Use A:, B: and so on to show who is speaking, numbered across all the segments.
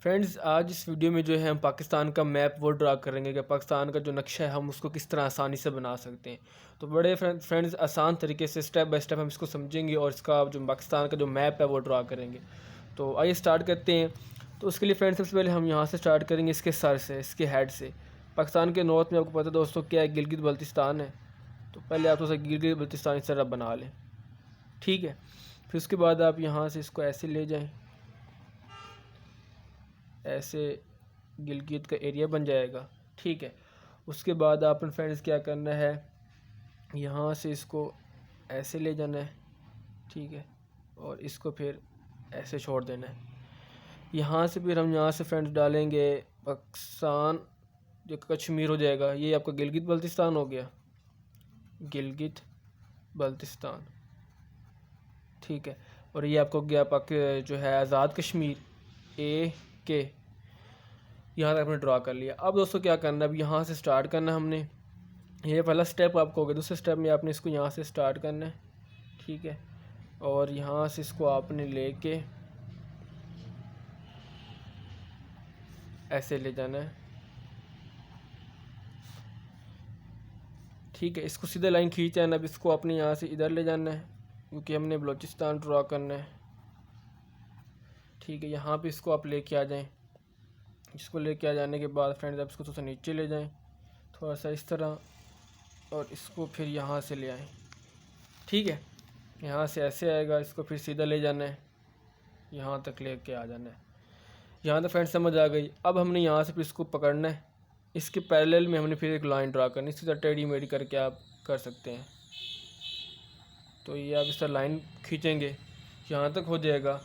A: Friends, आज इस video में जो है हम पाकिस्तान का मैप वो ड्रा करेंगे कि पाकिस्तान का जो नक्शा है हम उसको किस तरह आसानी से बना सकते हैं। तो बड़े फ्रेंड्स आसान तरीके से स्टेप बाय स्टेप हम इसको समझेंगे और इसका जो पाकिस्तान का जो मैप है वो ड्रा करेंगे। तो आइए स्टार्ट करते हैं। तो उसके लिए फ्रेंड्स सबसे पहले हम यहाँ से स्टार्ट करेंगे, इसके सर से, इसके हेड से। पाकिस्तान के नॉर्थ में आपको पता है दोस्तों क्या है, गिलगित बल्तिस्तान है। तो पहले आप थोड़ा सा गिलगित बल्तिस्तान इस तरह बना लें, ठीक है। फिर उसके बाद आप यहाँ से इसको ऐसे ले जाएं, ऐसे गिलगित का एरिया बन जाएगा, ठीक है। उसके बाद आपने फ्रेंड्स क्या करना है, यहाँ से इसको ऐसे ले जाना है, ठीक है, और इसको फिर ऐसे छोड़ देना है। यहाँ से फिर हम यहाँ से फ्रेंड्स डालेंगे पाकिस्तान, जो कश्मीर हो जाएगा। ये आपका गिलगित बल्तिस्तान हो गया, गिलगित बल्तिस्तान, ठीक है। और ये आपको गया जो है आज़ाद कश्मीर AK, यहाँ तक आपने ड्रा कर लिया। अब दोस्तों क्या करना है, अब यहाँ से स्टार्ट करना है हमने। ये पहला स्टेप आपको हो गया। दूसरे स्टेप में आपने इसको यहाँ से स्टार्ट करना है, ठीक है, और यहाँ से इसको आपने लेके ऐसे ले जाना है, ठीक है। इसको सीधा लाइन खींच आना। अब इसको आपने यहाँ से इधर ले जाना है क्योंकि हमने बलूचिस्तान ड्रा करना है, ठीक है। यहाँ पे इसको आप लेके आ जाएं। इसको लेके आ जाने के बाद फ्रेंड्स आप इसको थोड़ा सा नीचे ले जाएं, थोड़ा सा इस तरह, और इसको फिर यहाँ से ले आएं, ठीक है। यहाँ से ऐसे आएगा, इसको फिर सीधा ले जाना है, यहाँ तक लेके आ जाना है। यहाँ तक फ्रेंड्स समझ आ गई। अब हमने यहाँ से फिर इसको पकड़ना है, इसके पैरेलल में हमने फिर एक लाइन ड्रा करनी। इसी तरह टेढ़ी मेढ़ी करके आप कर सकते हैं। तो ये आप इस तरह लाइन खींचेंगे, यहाँ तक हो जाएगा।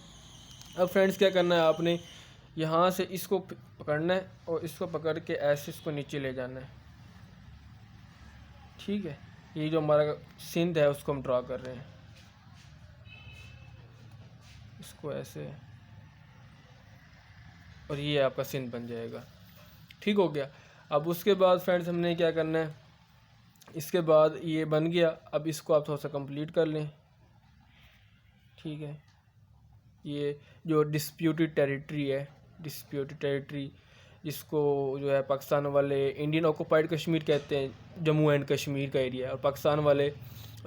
A: अब फ्रेंड्स क्या करना है, आपने यहाँ से इसको पकड़ना है और इसको पकड़ के ऐसे इसको नीचे ले जाना है, ठीक है। ये जो हमारा सिंध है उसको हम ड्रा कर रहे हैं, इसको ऐसे, और ये आपका सिंध बन जाएगा, ठीक हो गया। अब उसके बाद फ्रेंड्स हमने क्या करना है, इसके बाद ये बन गया। अब इसको आप थोड़ा सा कंप्लीट कर लें, ठीक है। ये जो डिस्प्यूटेड टेरिटरी है, डिस्प्यूटेड टेरिटरी जिसको जो है पाकिस्तान वाले इंडियन ऑक्यूपाइड कश्मीर कहते हैं, जम्मू एंड कश्मीर का एरिया है, और पाकिस्तान वाले,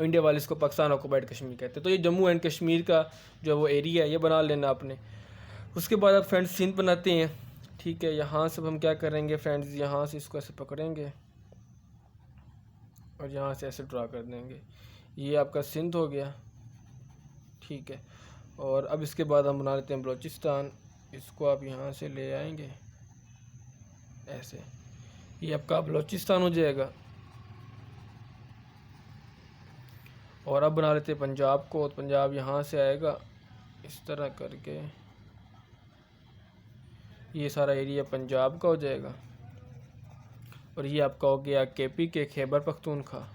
A: इंडिया वाले इसको पाकिस्तान ऑक्यूपाइड कश्मीर कहते हैं। तो ये जम्मू एंड कश्मीर का जो वो एरिया है ये बना लेना आपने। उसके बाद आप फ्रेंड्स सिंध बनाते हैं, ठीक है। यहाँ से हम क्या करेंगे फ्रेंड्स, यहाँ से इसको ऐसे पकड़ेंगे और यहाँ से ऐसे ड्रा कर देंगे। ये आपका सिंध हो गया, ठीक है। और अब इसके बाद हम बना लेते हैं बलूचिस्तान। इसको आप यहाँ से ले आएंगे ऐसे, ये आपका बलूचिस्तान हो जाएगा। और अब बना लेते हैं पंजाब को। तो पंजाब यहाँ से आएगा इस तरह करके, ये सारा एरिया पंजाब का हो जाएगा। और ये आपका हो गया KP खैबर पख्तूनख्वा।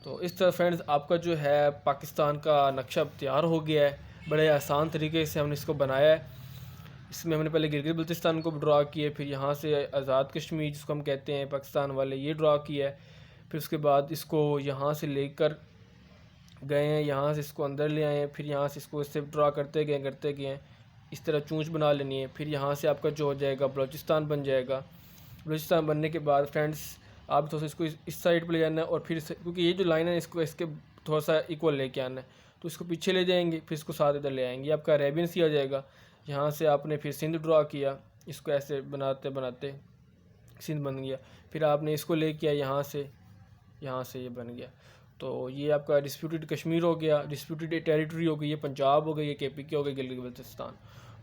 A: तो इस तरह फ्रेंड्स आपका जो है पाकिस्तान का नक्शा तैयार हो गया है। बड़े आसान तरीके से हमने इसको बनाया है। इसमें हमने पहले गिलगित बल्तिस्तान को ड्रा किया, फिर यहाँ से आज़ाद कश्मीर जिसको हम कहते हैं पाकिस्तान वाले, ये ड्रा किया है। फिर उसके बाद इसको यहाँ से लेकर गए हैं, यहाँ से इसको अंदर ले आए हैं, फिर यहाँ से इसको इससे ड्रा करते गए इस तरह चूँच बना लेनी है। फिर यहाँ से आपका जो हो जाएगा बलूचिस्तान बन जाएगा। बलूचिस्तान बनने के बाद फ्रेंड्स आप थोड़ा सा इसको इस साइड पर ले जाना है, और फिर क्योंकि ये जो लाइन है इसको इसके थोड़ा सा इक्वल लेके आना है, तो इसको पीछे ले जाएंगे, फिर इसको साथ इधर ले आएंगे। आपका अरेबियन सी आ जाएगा। यहाँ से आपने फिर सिंध ड्रा किया, इसको ऐसे बनाते बनाते सिंध बन गया। फिर आपने इसको ले किया यहाँ से ये बन गया। तो ये आपका डिस्प्यूटेड कश्मीर हो गया, डिस्प्यूटेड टेरिटरी हो गई, ये पंजाब हो गई, ये KP हो गई, गिलगित बल्तिस्तान।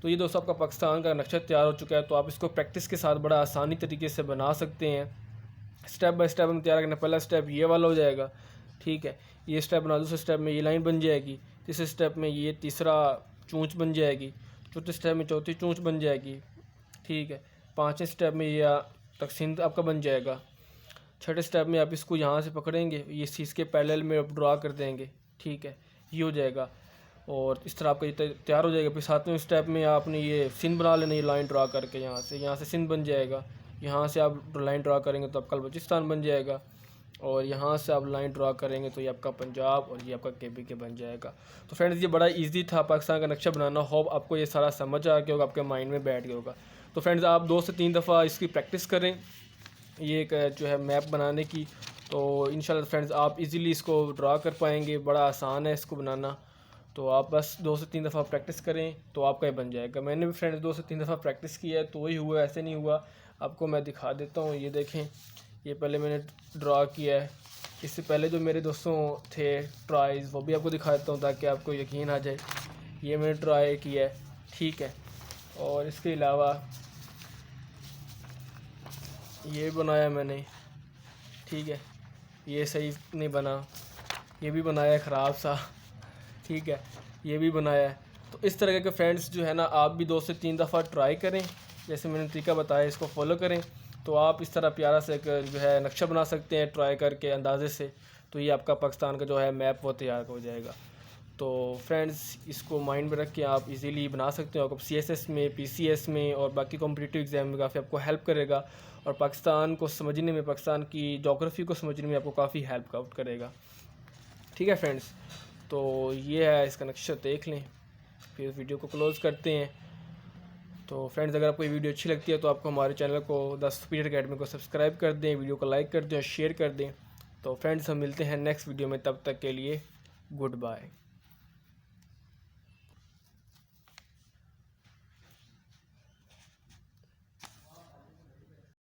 A: तो ये दोस्तों आपका पाकिस्तान का नक्शा तैयार हो चुका है। तो आप इसको प्रैक्टिस के साथ बड़ा आसानी तरीके से बना सकते हैं। स्टेप बाय स्टेप हम तैयार करना। पहला स्टेप ये वाला हो जाएगा, ठीक है, ये स्टेप बना। दूसरे स्टेप में ये लाइन बन जाएगी, तीसरे स्टेप में ये तीसरा चूँच बन जाएगी, चौथे स्टेप में चौथी चूँच बन जाएगी, ठीक है। पाँचवें स्टेप में ये तक सिंध आपका बन जाएगा। छठे स्टेप में आप इसको यहाँ से पकड़ेंगे, ये चीज़ के पैरेलल में आप ड्रा कर देंगे, ठीक है, ये हो जाएगा। और इस तरह आपका ये तैयार हो जाएगा। फिर सातवें स्टेप में आपने ये सिंध बना लेना, ये लाइन ड्रा करके यहाँ से सिंध बन जाएगा। यहाँ से आप लाइन ड्रा करेंगे तो आपका बलूचिस्तान बन जाएगा। और यहाँ से आप लाइन ड्रा करेंगे तो ये आपका पंजाब और ये आपका KPK बन जाएगा। तो फ्रेंड्स ये बड़ा इजी था पाकिस्तान का नक्शा बनाना। होप आपको ये सारा समझ आ गया होगा, आपके माइंड में बैठ गया होगा। तो फ्रेंड्स आप 2 से 3 दफ़ा इसकी प्रैक्टिस करें ये एक जो है मैप बनाने की, तो इंशाल्लाह फ्रेंड्स आप इजीली इसको ड्रा कर पाएंगे। बड़ा आसान है इसको बनाना, तो आप बस 2 से 3 दफ़ा प्रैक्टिस करें तो आपका ही बन जाएगा। मैंने भी फ्रेंड्स 2 से 3 दफ़ा प्रैक्टिस किया है तो वही हुआ, ऐसे नहीं हुआ। आपको मैं दिखा देता हूँ, ये देखें, ये पहले मैंने ड्रा किया है। इससे पहले जो मेरे दोस्तों थे ट्राइज़ वो भी आपको दिखा देता हूँ ताकि आपको यकीन आ जाए। ये मैंने ट्राई किया है, ठीक है। और इसके अलावा ये बनाया मैंने, ठीक है, ये सही नहीं बना, ये भी बनाया ख़राब सा, ठीक है, ये भी बनाया है। तो इस तरह के फ्रेंड्स जो है ना आप भी 2 से 3 दफ़ा ट्राई करें, जैसे मैंने तरीका बताया इसको फॉलो करें तो आप इस तरह प्यारा से एक जो है नक्शा बना सकते हैं ट्राई करके अंदाज़े से। तो ये आपका पाकिस्तान का जो है मैप वो तैयार हो जाएगा। तो फ्रेंड्स इसको माइंड में रख के आप इजीली बना सकते हो। आपको CSS में, PCS में और बाकी कॉम्पिटिटिव एग्ज़ाम में काफ़ी आपको हेल्प करेगा और पाकिस्तान को समझने में, पाकिस्तान की जोग्राफ़ी को समझने में आपको काफ़ी हेल्प आउट करेगा। ठीक है फ्रेंड्स, तो ये है इसका नक्शा, देख लें, फिर वीडियो को क्लोज़ करते हैं। तो फ्रेंड्स अगर आपको ये वीडियो अच्छी लगती है तो आपको हमारे चैनल को द सुपीरियर अकेडमी को सब्सक्राइब कर दें, वीडियो को लाइक कर दें और शेयर कर दें। तो फ्रेंड्स हम मिलते हैं नेक्स्ट वीडियो में, तब तक के लिए गुड बाय।